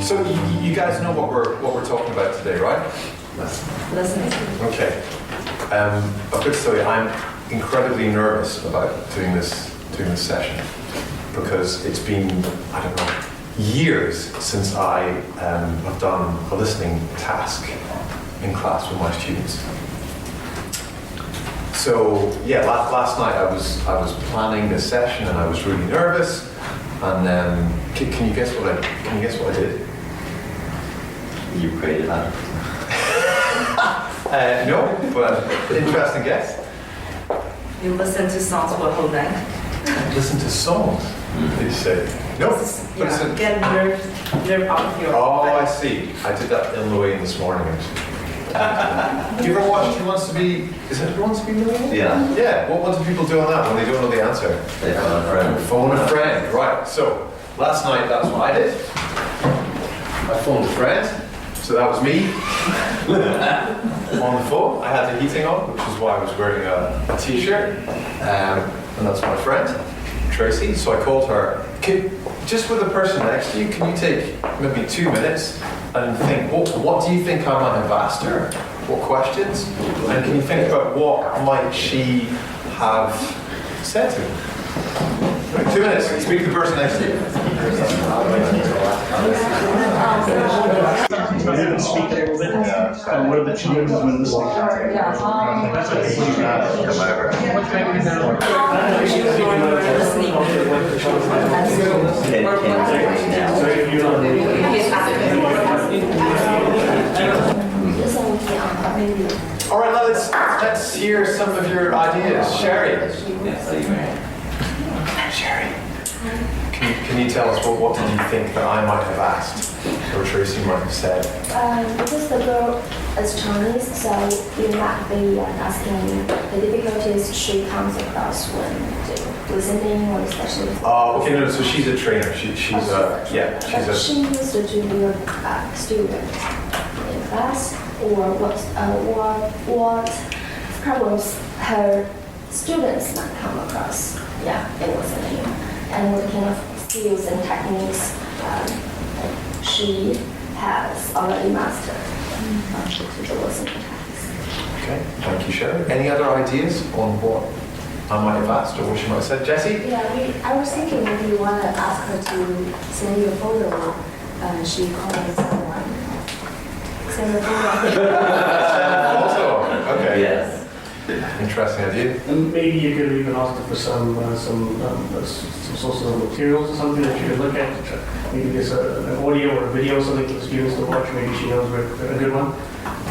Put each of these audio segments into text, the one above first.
So you guys know what we're talking about today, right? Listening. Okay. A quick story. I'm incredibly nervous about doing this session because it's been, I don't know, years since I have done a listening task in class with my students. So yeah, last night I was planning this session and I was really nervous. And can you guess what I did? You prayed aloud. No, but interesting guess. You listen to songs for a whole night. Listen to songs. They say no. Get nerve out of your I see. I did that in Louis this morning actually. You ever watched Who Wants to Be? Is it Who Wants to Be Millionaire? Yeah. Yeah. What do people do on that when they don't know the answer? They phone a friend. Phone a friend. Right. So last night that's what I did. I phoned a friend. So that was me on the phone. I had the heating on, which is why I was wearing a t-shirt. And that's my friend, Tracy. So I called her. Just with the person next to you, can you take maybe 2 minutes and think, what do you think I might have asked her? What questions? And can you think about what might she have said to me? Right, 2 minutes. Speak to the person next to you. Speak a little bit. What are the challenges when listening? That's okay. Come over. All right, let's hear some of your ideas. Sherry. Sherry, can you tell us what did you think that I might have asked, or Tracy might have said? Because the girl is Chinese, so you might be asking the difficulties she comes across when listening or especially. Oh, okay, no, so she's a trainer. She's She used to be a student in class, or what problems her students might come across. Yeah, in listening, and what kind of skills and techniques she has already mastered to the listening task. Okay, thank you, Sherry. Any other ideas on what I might have asked or what she might have said? Jessie? Yeah, I was thinking maybe you want to ask her to send you a photo. She calls someone. Send a photo. Also, okay. Yes. Interesting idea. And maybe you could even ask her for some sources of materials or something that you could look at. Maybe there's an audio or a video or something for the students to watch. Maybe she knows a good one.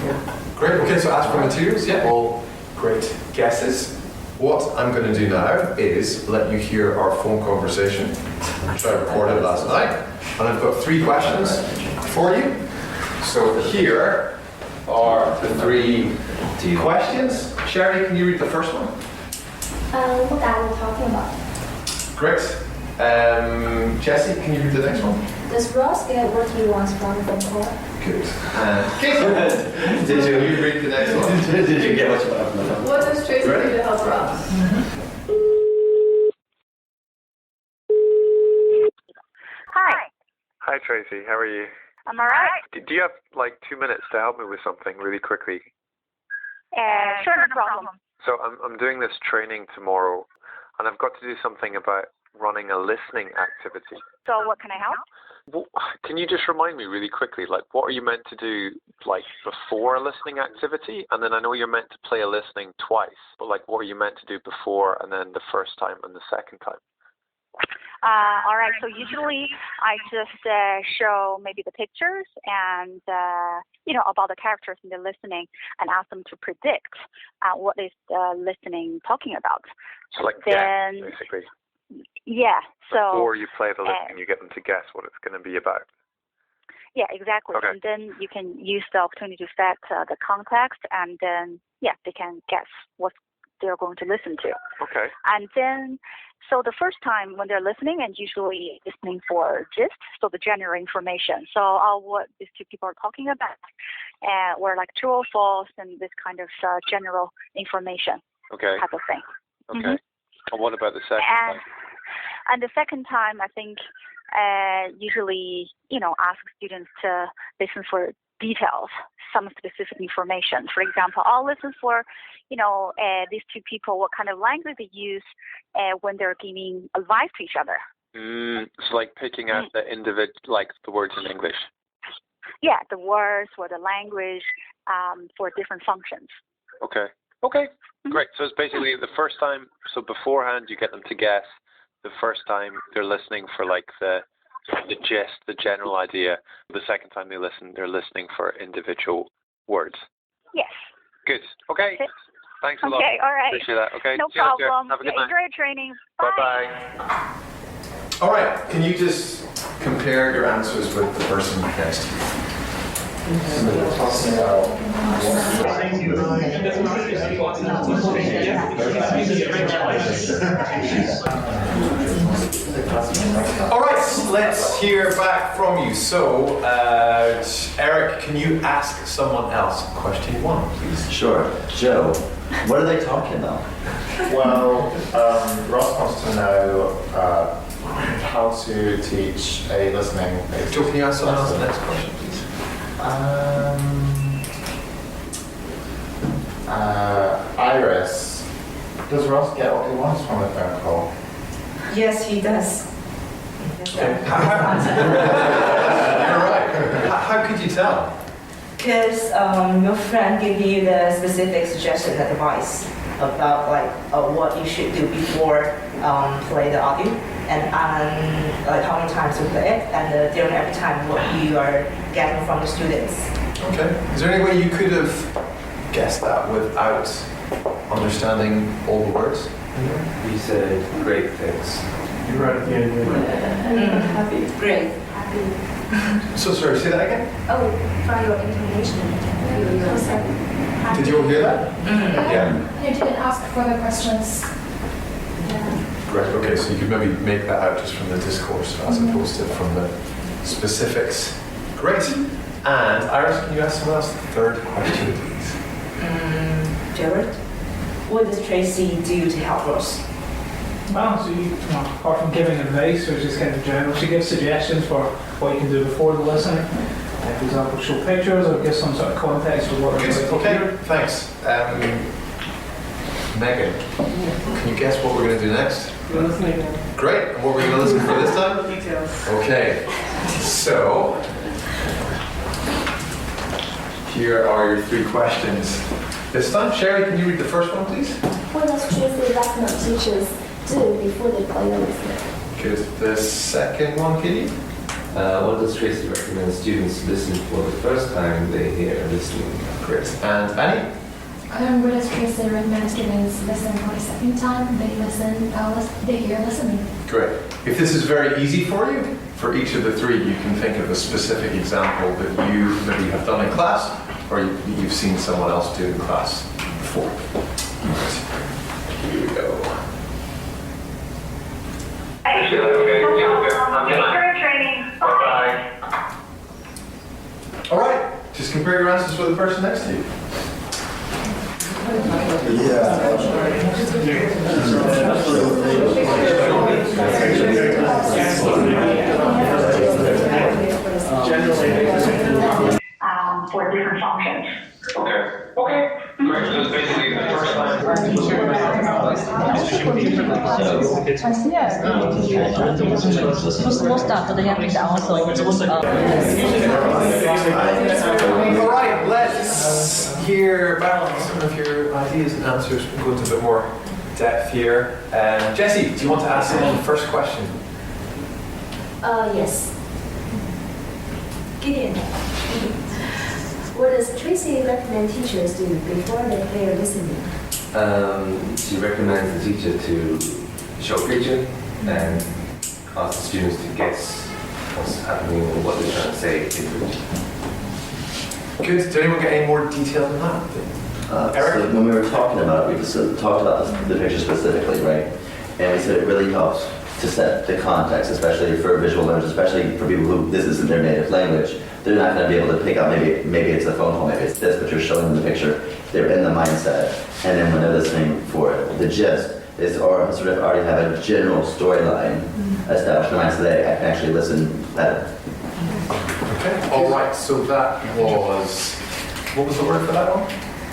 Yeah. Great. Okay, so ask for materials. Yeah, all great guesses. What I'm going to do now is let you hear our phone conversation, which I recorded last night. And I've got 3 questions for you. So here are the 3 questions. Sherry, can you read the first one? What are we talking about? Great. Jessie, can you read the next one? Does Ross get what he wants from the phone call? Good. Did you read the next one? Did you get what you wanted from the phone? What does Tracy do to help Ross? Hi, Hi Tracy, how are you? am I right? Do you have like 2 minutes to help me with something really quickly? Sure, no problem. So I'm doing this training tomorrow and I've got to do something about running a listening activity. So what can I help? Can you just remind me really quickly, like what are you meant to do like before a listening activity? And then I know you're meant to play a listening twice, but like what are you meant to do before and then the first time and the second time? All right, so usually I just show maybe the pictures and, about the characters in the listening and ask them to predict what is the listening talking about. So like then, guess, basically. Yeah, so... Before you play the listening, you get them to guess what it's going to be about. Yeah, exactly. Okay. And then you can use the opportunity to set the context and then, they can guess what they're going to listen to. Okay. And then, so the first time when they're listening, and usually listening for gist, so the general information. So what these 2 people are talking about, were like true or false, and this kind of general information type of thing. Okay. And what about the second time? And the second time, I think usually, ask students to listen for details, some specific information. For example, I'll listen for, these two people, what kind of language they use when they're giving advice to each other. So like picking out the the words in English. Yeah, the words or the language for different functions. Okay, great. So it's basically the first time, so beforehand you get them to guess. The first time they're listening for like the gist, the general idea. The second time they listen, they're listening for individual words. Yes. Good. Okay. Thanks a lot. Okay, all right. Appreciate that. Okay. No See you later. problem. Have a good night. Enjoy your training. Bye. Bye-bye. All right, can you just compare your answers with the person next to you? All right, let's hear back from you. So, Eric, can you ask someone else question one, please? Sure. Joe, what are they talking about? Well, Ross wants to know how to teach a listening. Joe, can you ask someone else the next question, please? Iris, does Ross get what he wants from the phone call? Yes, he does. You're right. How could you tell? Because your friend gave you the specific suggestion and advice about what you should do before play the audio, and like how many times you play it, and during every time what you are getting from the students. Okay. Is there any way you could have guessed that without understanding all the words? You said great things. You're right at the end. Happy. Great. Happy. So sorry, say that again? Oh, from your intonation. You said happy. Did you all hear that? Yeah. You didn't ask further questions. Yeah. Right, okay, so you could maybe make that out just from the discourse as opposed to from the specifics. Great. And Iris, can you ask someone else the third question, please? Jared, what does Tracy do to help us? Well, so apart from giving advice, or just kind of general, she gives suggestions for what you can do before the listening. For example, show pictures or give some sort of context for what Good. Okay, thanks. Megan, can you guess what we're going to do next? Great. And what we're going to listen for this time? Details. Okay. So, here are your three questions. This time, Sherry, can you read the first one, please? What does Tracy recommend teachers do before they play the listening? Good. The second one, Kitty? What does Tracy recommend students listen for the first time they hear listening? Great. And Annie? What does Tracy recommend students listen for the second time? They hear listening. Great. If this is very easy for you, for each of the three, you can think of a specific example that you maybe have done in class or you've seen someone else do in class before. Right. Here we go. All right. Just compare your answers with the person next to you. For different functions. Okay. Great. So it's basically the first time. All right, let's hear back some of your ideas and answers. We'll go into a bit more depth here. Jessie, do you want to ask someone the first question? Yes. Gideon. What does Tracy recommend teachers do before they play listening? She recommends the teacher to show a picture and ask the students to guess what's happening or what they're trying to say in the picture. Good. Did anyone get any more detail than that? Eric? So when we were talking about it, we just talked about the picture specifically, right? And we said it really helps to set the context, especially for visual learners, especially for people who this isn't their native language. They're not going to be able to pick up, maybe it's a phone call, maybe it's this, but you're showing them the picture. They're in the mindset. And then when they're listening for the gist, is or sort of already have a general storyline established in mind so that I can actually listen better. Okay. All right. So that was, what was the word for that one?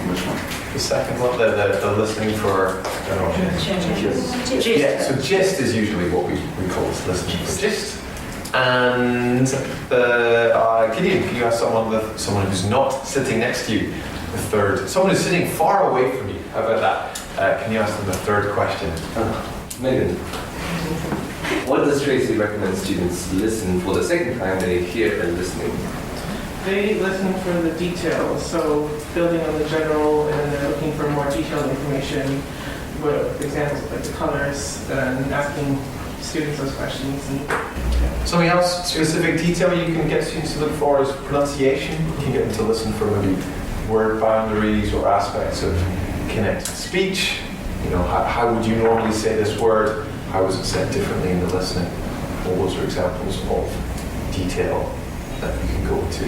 Which one? The second one, the listening for. I don't know. Gist. Yeah. So gist is usually what we call this, listening for gist. And can you ask someone who's not sitting next to you, the third, someone who's sitting far away from you? How about that? Can you ask them the third question? Megan, what does Tracy recommend students listen for the second time they hear and listening? They listen for the details, so building on the general, and then they're looking for more detailed information with examples of like the colors, and asking students those questions. And Something else, specific detail you can get students to look for is pronunciation. You can get them to listen for maybe word boundaries or aspects of connected speech. You know, how would you normally say this word? How was it said differently in the listening? All those are examples of detail that you can go to.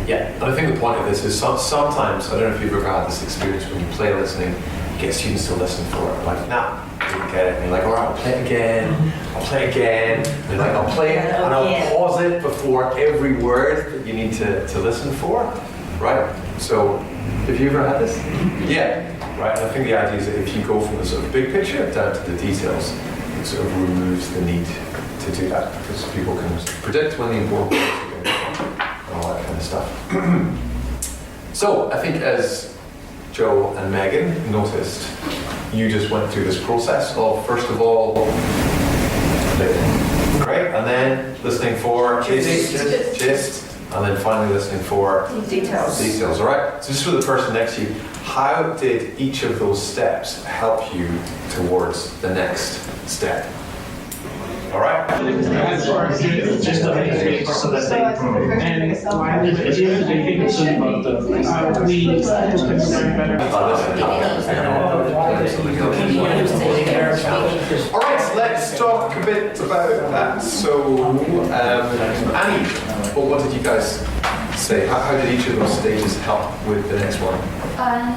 Yeah, and I think the point of this is sometimes, I don't know if you've ever had this experience when you play listening, you get students to listen for it. Like, nah, I didn't get it. And you're like, all right, I'll play it again. I'll play it again. And you're like, I'll play it and I'll pause it before every word that you need to listen for. Right? So, have you ever had this? Yeah. Right, and I think the idea is that if you go from the sort of big picture down to the details, it sort of removes the need to do that because people can predict when the important words are going to come and all that kind of stuff. So, I think as Joe and Megan noticed, you just went through this process of, first of all, great, and then listening for gist, and then finally listening for details, all right? So just for the person next to you, how did each of those steps help you towards the next step? All right? Just the basics so that they and All right, so let's talk a bit about that. So, Annie, what did you guys say? How did each of those stages help with the next one?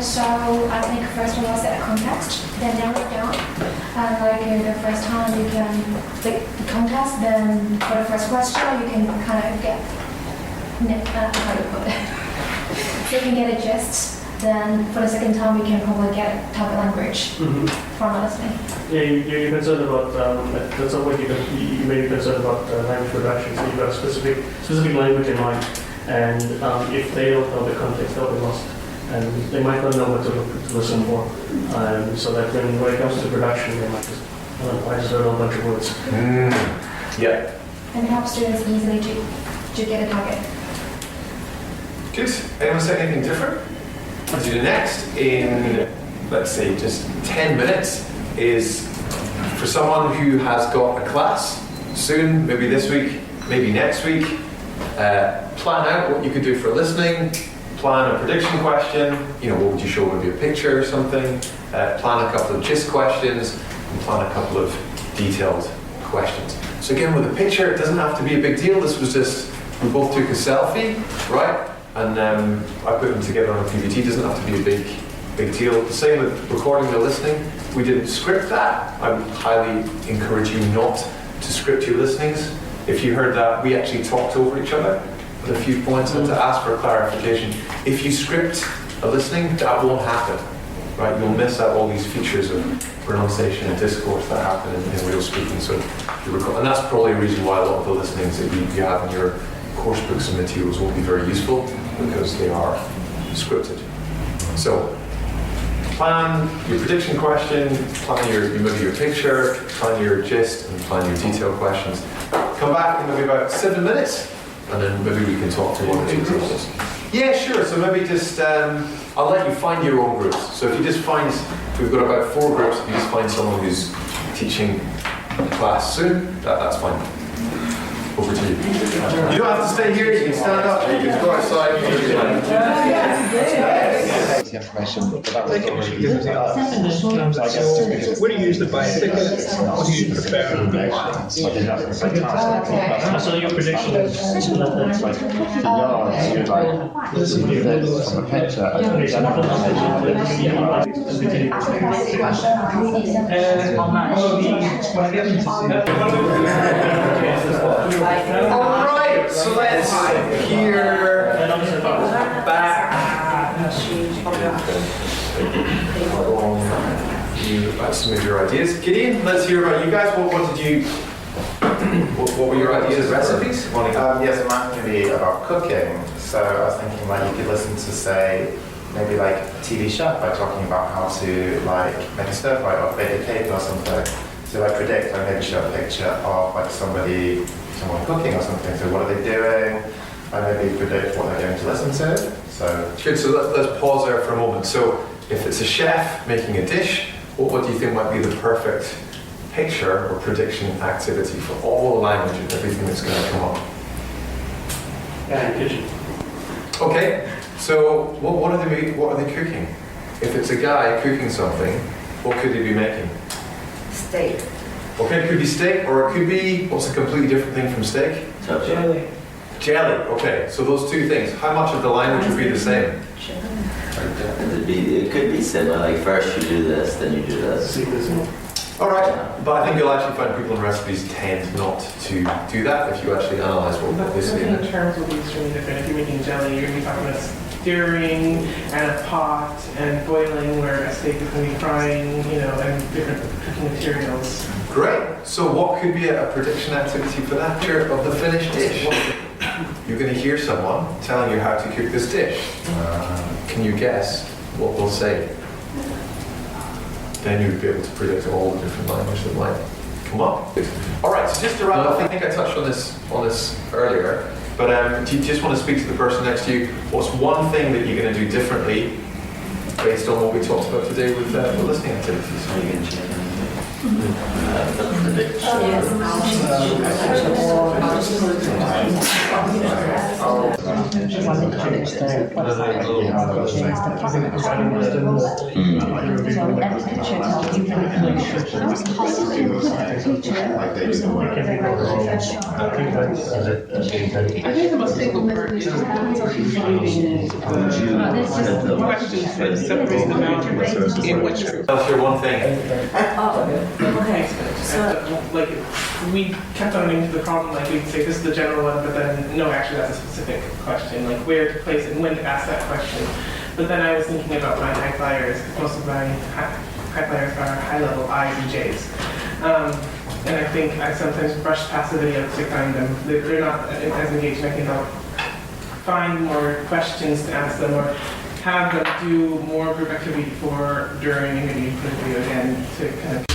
So I think first of all set a context, then narrow it down. And the first time you can the context, then for the first question you can kind of get how do you put it? So you can get a gist. Then for the second time you can probably get target language from listening. Yeah, you're concerned about at some point you may be concerned about language production. So you've got a specific language in mind, and if they don't know the context, they'll be lost. And they might not know what to listen for. So that when it comes to production, they might just, I just heard a bunch of words. Yeah. And it helps students easily to get a target. Good. Anyone say anything different? What you do next in, let's say, just 10 minutes is for someone who has got a class soon, maybe this week, maybe next week, plan out what you could do for listening. Plan a prediction question, what would you show, maybe a picture or something, plan a couple of gist questions, and plan a couple of detailed questions. So again, with a picture, it doesn't have to be a big deal. This was just, we both took a selfie, right? And I put them together on a PPT. It doesn't have to be a big deal. The same with recording the listening. We didn't script that. I would highly encourage you not to script your listenings. If you heard that, we actually talked over each other with a few points and to ask for clarification. If you script a listening, that won't happen, right? You'll miss out all these features of pronunciation and discourse that happen in real speaking. So, and that's probably a reason why a lot of the listenings that you have in your course books and materials won't be very useful, because they are scripted. So, plan your prediction question, plan maybe your picture, plan your gist, and plan your detailed questions. Come back in maybe about 7 minutes. And then maybe we can talk to one or two groups. Yeah, sure. So maybe just, I'll let you find your own groups. So if you just find, we've got about 4 groups, if you just find someone who's teaching a class soon, that's fine. over to you. You don't have to stay here, you can stand up, you can go outside. The information that was already What do you usually buy tickets? What do you prepare? So your prediction is like for yards, you'd like this from a picture and then Alright, so let's hear back about some of your ideas. Gideon, let's hear about you guys. What did you, what were your ideas, recipes? yes, mine can be about cooking. So I was thinking like you could listen to say maybe like TV chef by talking about how to like make a stir fry or bake a cake or something. So like predict, like maybe show a picture of like someone cooking or something. So what are they doing? I maybe predict what they're going to listen to. So good. So let's pause there for a moment. So if it's a chef making a dish, what do you think might be the perfect picture or prediction activity for all the language and everything that's going to come up? Yeah, kitchen. Okay. So what are they cooking? If it's a guy cooking something, what could he be making? Steak. Okay, it could be steak, or it could be, what's a completely different thing from steak? jelly. Jelly, okay. So those two things, how much of the language would be the same? It could be similar, like first you do this, then you do this. All right, but I think you'll actually find people in recipes tend not to do that if you actually analyze what they say in The it. terms will be extremely different. If you're making jelly, you're going to be talking about stirring and a pot and boiling, where a steak is going to be frying, and different cooking materials. Great. So what could be a prediction activity for that? Sure, of the finished dish. You're going to hear someone telling you how to cook this dish. Can you guess what they'll say? Then you'd be able to predict all the different languages that might come up. All right, so just to wrap up, I think I touched on this earlier, but do you just want to speak to the person next to you? What's one thing that you're going to do differently based on what we talked about today with listening activities? Are you going to change anything? The prediction. That's your one thing. Okay. So, like, we kept on into the problem, like we'd say this is the general one, but then no, actually that's a specific question, like where to place it and when to ask that question. But then I was thinking about my high flyers, because most of my high flyers are high level I's and J's. And I think I sometimes brush past the videos to find them. They're not as engaged, and I think I'll find more questions to ask them, or have them do more group activity before, during, and maybe put a video again to kind of